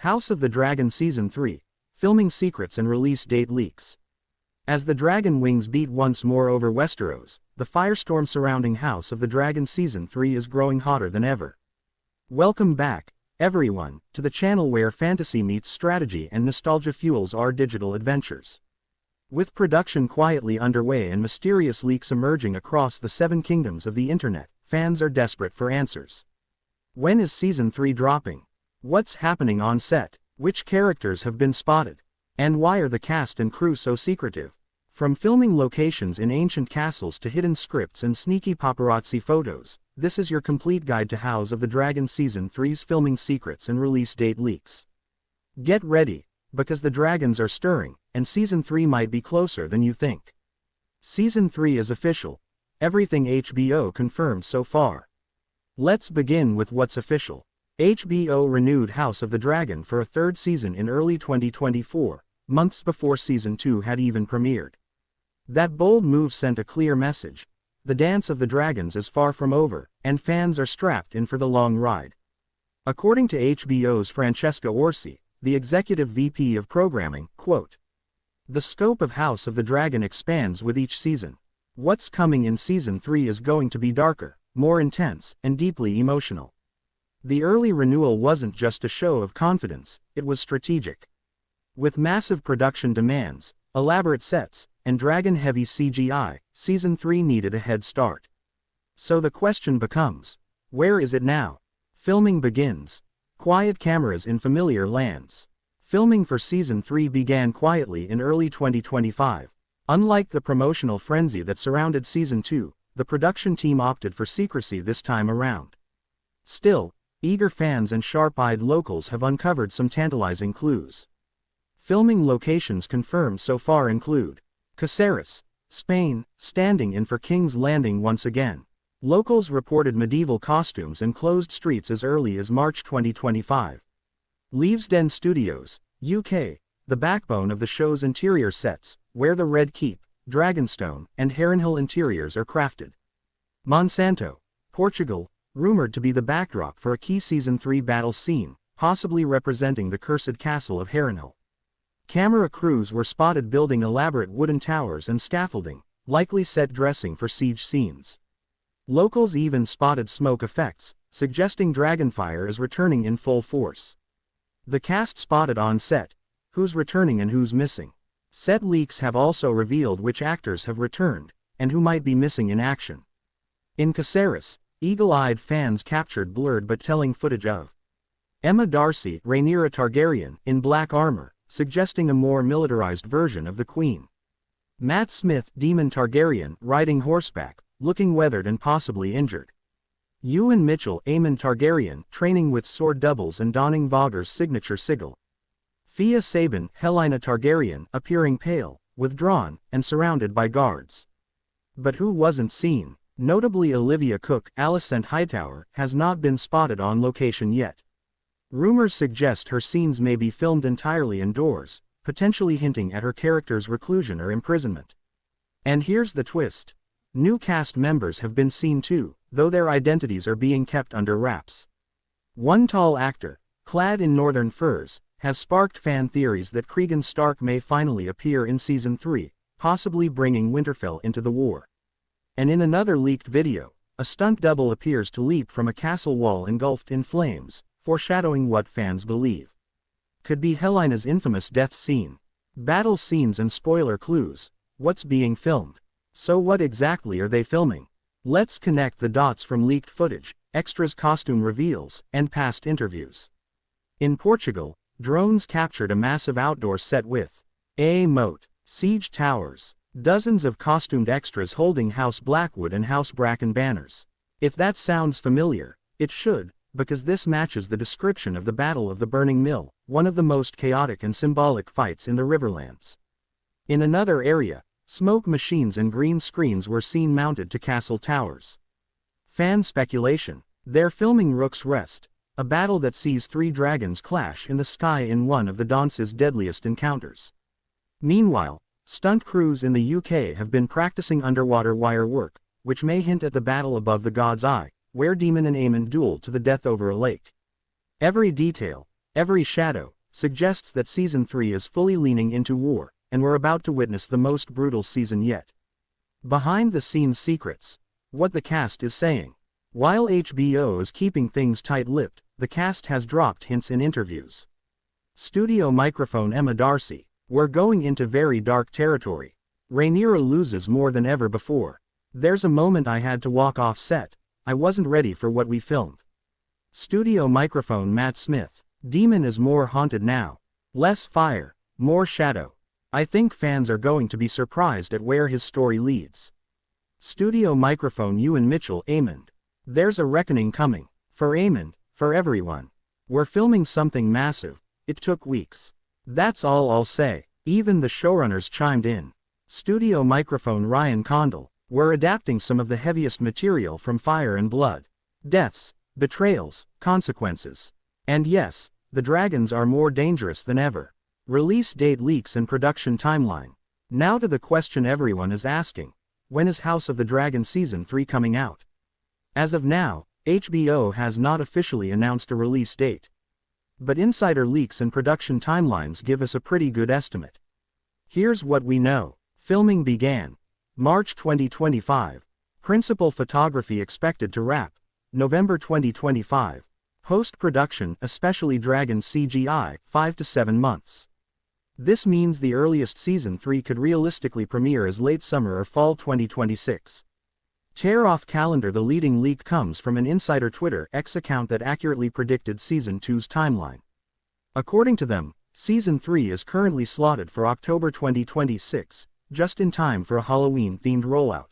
House of the Dragon Season 3, filming secrets and release date leaks. As the dragon wings beat once more over Westeros, the firestorm surrounding House of the Dragon Season 3 is growing hotter than ever. Welcome back, everyone, to the channel where fantasy meets strategy and nostalgia fuels our digital adventures. With production quietly underway and mysterious leaks emerging across the 7 kingdoms of the internet, fans are desperate for answers. When is Season 3 dropping? What's happening on set? Which characters have been spotted? And why are the cast and crew so secretive? From filming locations in ancient castles to hidden scripts and sneaky paparazzi photos, this is your complete guide to House of the Dragon Season 3's filming secrets and release date leaks. Get ready, because the dragons are stirring, and Season 3 might be closer than you think. Season 3 is official. Everything HBO confirmed so far. Let's begin with what's official. HBO renewed House of the Dragon for a third season in early 2024, months before Season 2 had even premiered. That bold move sent a clear message. The dance of the dragons is far from over, and fans are strapped in for the long ride. According to HBO's Francesca Orsi, the executive VP of programming, quote, "The scope of House of the Dragon expands with each season. What's coming in Season 3 is going to be darker, more intense, and deeply emotional." The early renewal wasn't just a show of confidence, it was strategic. With massive production demands, elaborate sets, and dragon-heavy CGI, Season 3 needed a head start. So the question becomes, where is it now? Filming begins. Quiet cameras in familiar lands. Filming for Season 3 began quietly in early 2025. Unlike the promotional frenzy that surrounded Season 2, the production team opted for secrecy this time around. Still, eager fans and sharp-eyed locals have uncovered some tantalizing clues. Filming locations confirmed so far include Caceres, Spain, standing in for King's Landing once again. Locals reported medieval costumes and closed streets as early as March 2025. Leavesden Studios, UK, the backbone of the show's interior sets, where the Red Keep, Dragonstone, and Harrenhal interiors are crafted. Monsanto, Portugal, rumored to be the backdrop for a key Season 3 battle scene, possibly representing the cursed castle of Harrenhal. Camera crews were spotted building elaborate wooden towers and scaffolding, likely set dressing for siege scenes. Locals even spotted smoke effects, suggesting dragonfire is returning in full force. The cast spotted on set, who's returning and who's missing. Set leaks have also revealed which actors have returned, and who might be missing in action. In Caceres, eagle-eyed fans captured blurred but telling footage of Emma Darcy, Rhaenyra Targaryen, in black armor, suggesting a more militarized version of the Queen. Matt Smith, Daemon Targaryen, riding horseback, looking weathered and possibly injured. Ewan Mitchell, Aemon Targaryen, training with sword doubles and donning Vhagar's signature sigil. Thea Sabin, Helaena Targaryen, appearing pale, withdrawn, and surrounded by guards. But who wasn't seen? Notably Olivia Cook, Alicent Hightower, has not been spotted on location yet. Rumors suggest her scenes may be filmed entirely indoors, potentially hinting at her character's reclusion or imprisonment. And here's the twist. New cast members have been seen too, though their identities are being kept under wraps. One tall actor, clad in northern furs, has sparked fan theories that Cregan Stark may finally appear in Season 3, possibly bringing Winterfell into the war. And in another leaked video, a stunt double appears to leap from a castle wall engulfed in flames, foreshadowing what fans believe could be Helaena's infamous death scene. Battle scenes and spoiler clues. What's being filmed? So what exactly are they filming? Let's connect the dots from leaked footage, extras, costume reveals, and past interviews. In Portugal, drones captured a massive outdoor set with a moat, siege towers, dozens of costumed extras holding House Blackwood and House Bracken banners. If that sounds familiar, it should, because this matches the description of the Battle of the Burning Mill, one of the most chaotic and symbolic fights in the Riverlands. In another area, smoke machines and green screens were seen mounted to castle towers. Fan speculation. They're filming Rook's Rest, a battle that sees 3 dragons clash in the sky in one of the dance's deadliest encounters. Meanwhile, stunt crews in the UK have been practicing underwater wire work, which may hint at the battle above the God's Eye, where Daemon and Aemon duel to the death over a lake. Every detail, every shadow, suggests that Season 3 is fully leaning into war, and we're about to witness the most brutal season yet. Behind-the-scenes secrets. What the cast is saying. While HBO is keeping things tight-lipped, the cast has dropped hints in interviews. Studio microphone Emma Darcy. We're going into very dark territory. Rhaenyra loses more than ever before. There's a moment I had to walk off set. I wasn't ready for what we filmed. Studio microphone Matt Smith. Daemon is more haunted now. Less fire, more shadow. I think fans are going to be surprised at where his story leads. Studio microphone Ewan Mitchell Aemond. There's a reckoning coming. For Aemond, for everyone. We're filming something massive. It took weeks. That's all I'll say. Even the showrunners chimed in. Studio microphone Ryan Condal. We're adapting some of the heaviest material from Fire and Blood. Deaths, betrayals, consequences. And yes, the dragons are more dangerous than ever. Release date leaks and production timeline. Now to the question everyone is asking. When is House of the Dragon Season 3 coming out? As of now, HBO has not officially announced a release date. But insider leaks and production timelines give us a pretty good estimate. Here's what we know. Filming began March 2025. Principal photography expected to wrap November 2025. Post-production, especially Dragon CGI, 5 to 7 months. This means the earliest Season 3 could realistically premiere as late summer or fall 2026. Tear off calendar. The leading leak comes from an insider Twitter X account that accurately predicted Season 2's timeline. According to them, Season 3 is currently slotted for October 2026, just in time for a Halloween-themed rollout.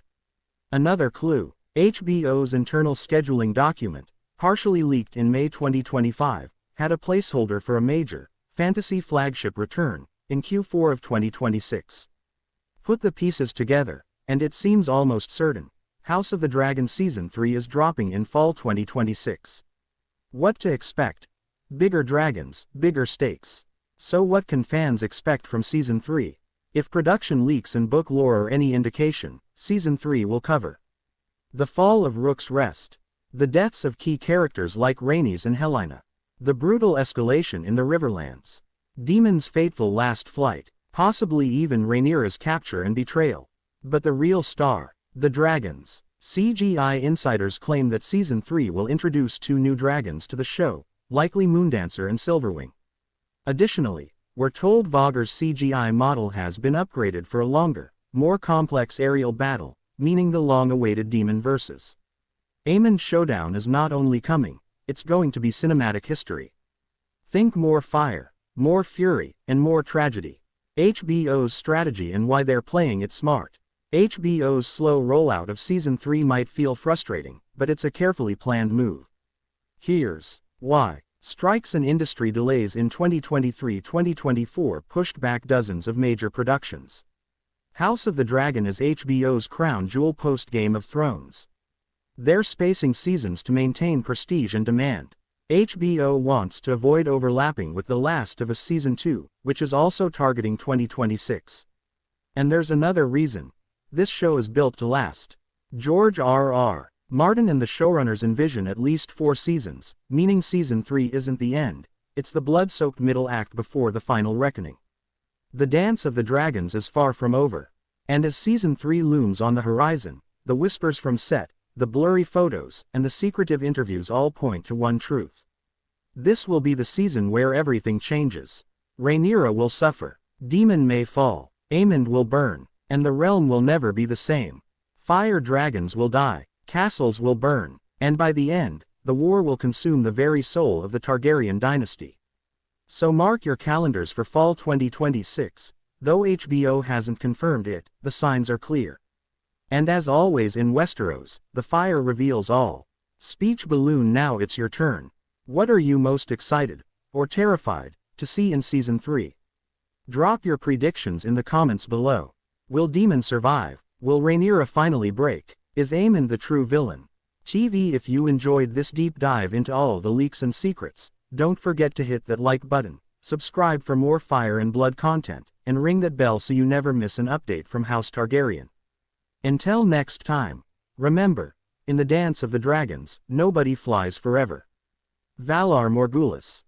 Another clue, HBO's internal scheduling document, partially leaked in May 2025, had a placeholder for a major, fantasy flagship return, in Q4 of 2026. Put the pieces together, and it seems almost certain. House of the Dragon Season 3 is dropping in fall 2026. What to expect? Bigger dragons, bigger stakes. So what can fans expect from Season 3? If production leaks and book lore are any indication, Season 3 will cover the fall of Rook's Rest, the deaths of key characters like Rhaenys and Helaena, the brutal escalation in the Riverlands, Daemon's fateful last flight, possibly even Rhaenyra's capture and betrayal. But the real star, the dragons. CGI insiders claim that Season 3 will introduce 2 new dragons to the show, likely Moondancer and Silverwing. Additionally, we're told Vogger's CGI model has been upgraded for a longer, more complex aerial battle, meaning the long-awaited Daemon vs. Aemond showdown is not only coming, it's going to be cinematic history. Think more fire, more fury, and more tragedy. HBO's strategy and why they're playing it smart. HBO's slow rollout of Season 3 might feel frustrating, but it's a carefully planned move. Here's why. Strikes and industry delays in 2023-2024 pushed back dozens of major productions. House of the Dragon is HBO's crown jewel post-Game of Thrones. They're spacing seasons to maintain prestige and demand. HBO wants to avoid overlapping with The Last of Us Season 2, which is also targeting 2026. And there's another reason. This show is built to last. George R.R. Martin and the showrunners envision at least 4 seasons, meaning Season 3 isn't the end, it's the blood-soaked middle act before the final reckoning. The dance of the dragons is far from over. And as Season 3 looms on the horizon, the whispers from set, the blurry photos, and the secretive interviews all point to one truth. This will be the season where everything changes. Rhaenyra will suffer. Daemon may fall. Aemond will burn. And the realm will never be the same. Fire dragons will die, castles will burn, and by the end, the war will consume the very soul of the Targaryen dynasty. So mark your calendars for fall 2026, though HBO hasn't confirmed it, the signs are clear. And as always in Westeros, the fire reveals all. Speech balloon. Now it's your turn. What are you most excited, or terrified, to see in Season 3? Drop your predictions in the comments below. Will Daemon survive? Will Rhaenyra finally break? Is Aemond the true villain? TV. If you enjoyed this deep dive into all the leaks and secrets, don't forget to hit that like button, subscribe for more Fire and Blood content, and ring that bell so you never miss an update from House Targaryen. Until next time, remember, in the dance of the dragons, nobody flies forever. Valar Morghulis.